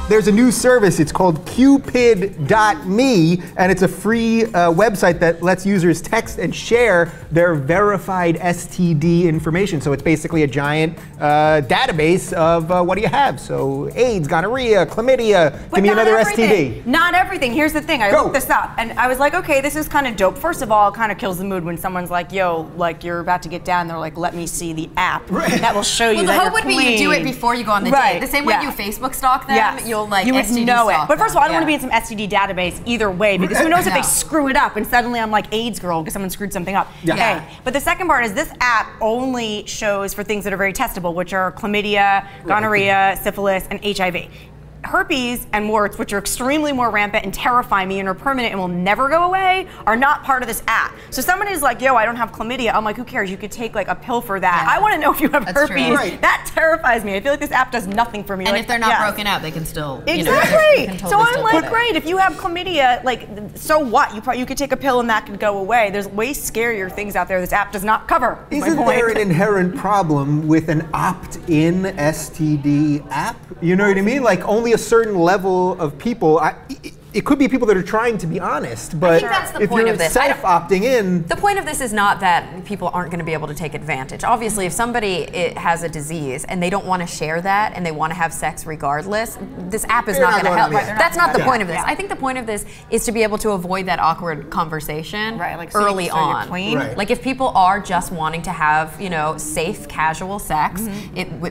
there's a new service. It's called Cupid.me, and it's a free website that lets users text and share their verified STD information. So it's basically a giant database of what do you have. So AIDS, gonorrhea, chlamydia, give me another STD. Not everything. Here's the thing. I looked this up, and I was like, okay, this is kind of dope. First of all, it kind of kills the mood when someone's like, yo, like you're about to get down. They're like, let me see the app that will show you that you're clean. The hope would be you do it before you go on the date. The same way you Facebook stalk them, you'll like you would STD know stalk it. But first of all, I don't them. want to be in some STD database either way, because who knows if they screw it up and suddenly I'm like AIDS girl because someone screwed something up. Okay. But the second part is this app only shows for things that are very testable, which are chlamydia, gonorrhea, syphilis, and HIV. Herpes and warts, which are extremely more rampant and terrify me and are permanent and will never go away, are not part of this app. So someone is like, yo, I don't have chlamydia. I'm like, who cares? You could take like a pill for that. I want to know if you have herpes. That terrifies me. I feel like this app does nothing for me. And if they're not broken out, they can still, Exactly. So I'm like, great, if you have chlamydia, like, so what? You could take a pill and that could go away. There's way scarier things out there this app does not cover. Isn't there an inherent problem with an opt-in STD app? You know what I mean? Like only a certain level of people, it could be people that are trying to be honest, but I think that's the point of this. Self-opting in. The point of this is not that people aren't going to be able to take advantage. Obviously, if somebody has a disease and they don't want to share that and they want to have sex regardless, this app is not going to help. That's not the point of this. I think the point of this is to be able to avoid that awkward conversation early on. Like if people are just wanting to have, safe, casual sex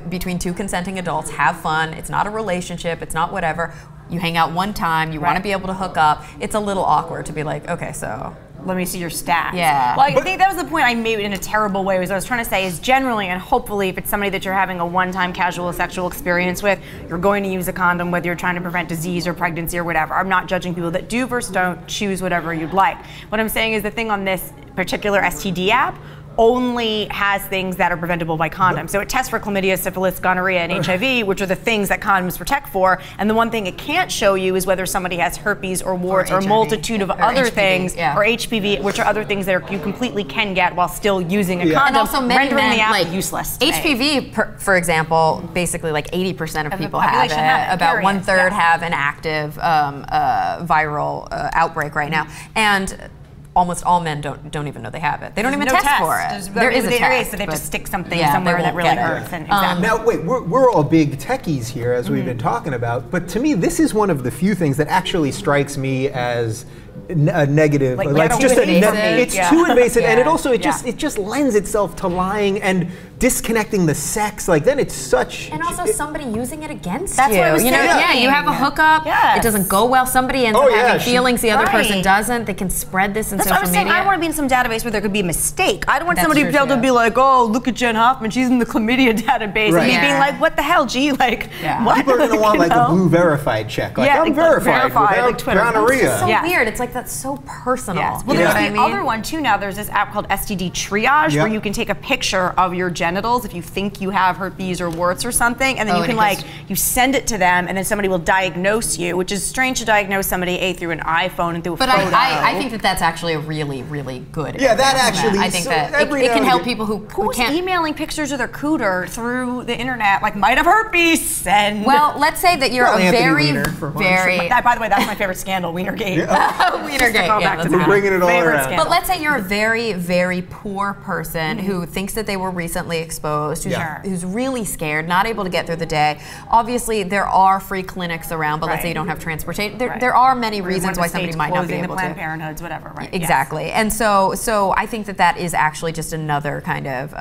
between two consenting adults, have fun. It's not a relationship. It's not whatever. You hang out one time, you want to be able to hook up. It's a little awkward to be like, okay, so let me see your stats. Yeah. Well, I think that was the point I made in a terrible way. Was I was trying to say is generally and hopefully if it's somebody that you're having a one-time casual sexual experience with, you're going to use a condom whether you're trying to prevent disease or pregnancy or whatever. I'm not judging people that do versus don't. Choose whatever you'd like. What I'm saying is the thing on this particular STD app only has things that are preventable by condoms. So it tests for chlamydia, syphilis, gonorrhea, and HIV, which are the things that condoms protect for. And the one thing it can't show you is whether somebody has herpes or warts or a multitude of other things, or HPV, which are other things that you completely can get while still using a condom, and also rendering the app useless. HPV, for example, basically like 80% of people have it. About 1/3 have an active viral outbreak right now. And almost all men don't even know they have it. They don't even test for it. There is a test. So they just stick something somewhere that really hurts. Now, wait, we're all big techies here, as we've been talking about, but to me, this is one of the few things that actually strikes me as a negative. It's just it's too invasive, and it also it just lends itself to lying and disconnecting the sex. Like then it's such. And also somebody using it against you. What I was saying. You have a hookup. It doesn't go well. Somebody ends up having feelings the other person doesn't. They can spread this in social media. I don't want to be in some database where there could be a mistake. I don't want somebody to be able to be like, oh, look at Jenn Hoffman, she's in the chlamydia database, and me being like, what the hell, G? Like, what? People are going to want like a blue verified check. Like I'm verified without gonorrhea. It's so weird. It's like that's so personal. Well, there's the other one too now. There's this app called STD Triage where you can take a picture of your genitals if you think you have herpes or warts or something, and then you can you send it to them, and then somebody will diagnose you, which is strange to diagnose somebody through an iPhone and through a photo. But I think that that's actually a really, really good. Yeah, that actually. I think that it can help people who can't. Emailing pictures of their cooter through the internet, like might have herpes. Send. Well, let's say that you're a very. By the way, that's my favorite scandal, Wienergate. Wienergate. We're bringing it all around. But let's say you're a very, very poor person who thinks that they were recently exposed, who's really scared, not able to get through the day. Obviously, there are free clinics around, but let's say you don't have transportation. There are many reasons why somebody might not be able to. Planned Parenthoods, whatever, right? Exactly. And so I think that is actually just another kind of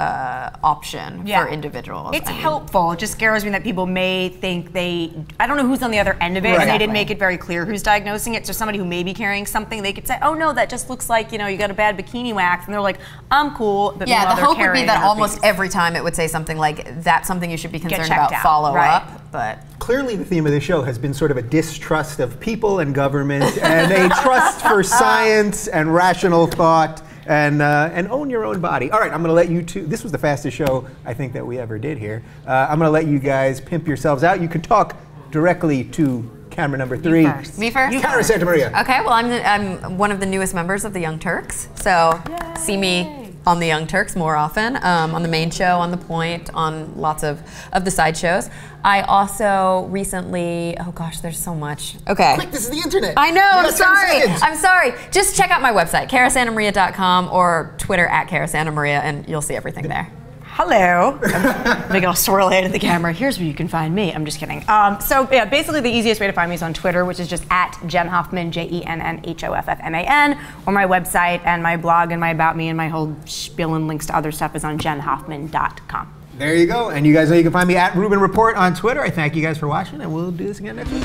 option for individuals. It's helpful. It just scares me that people may think I don't know who's on the other end of it, and they didn't make it very clear who's diagnosing it. So somebody who may be carrying something, they could say, oh no, that just looks like, you got a bad bikini wax, and they're like, I'm cool. But the hope would be that almost every time it would say something like, that's something you should be concerned about, follow up. But clearly the theme of this show has been sort of a distrust of people and government and a trust for science and rational thought and own your own body. All right, I'm going to let you two, this was the fastest show I think that we ever did here. I'm going to let you guys pimp yourselves out. You can talk directly to camera number 3. Me first? Cara Santa Maria. Okay, well I'm one of the newest members of the Young Turks, so see me on the Young Turks more often, on the main show, on The Point, on lots of the side shows. I also recently, oh gosh, there's so much. Okay. Quick, this is the internet. I know, I'm sorry. I'm sorry. Just check out my website, carasantamaria.com, or Twitter @carasantamaria, and you'll see everything there. Hello. Let me go swirl into the camera. Here's where you can find me. I'm just kidding. So yeah, basically the easiest way to find me is on Twitter, which is just @Jenn Hoffman, JENNHOFFMAN, or my website and my blog and my About Me and my whole spiel and links to other stuff is on jennhoffman.com. There you go. And you guys know you can find me @Rubin Report on Twitter. I thank you guys for watching, and we'll do this again next week.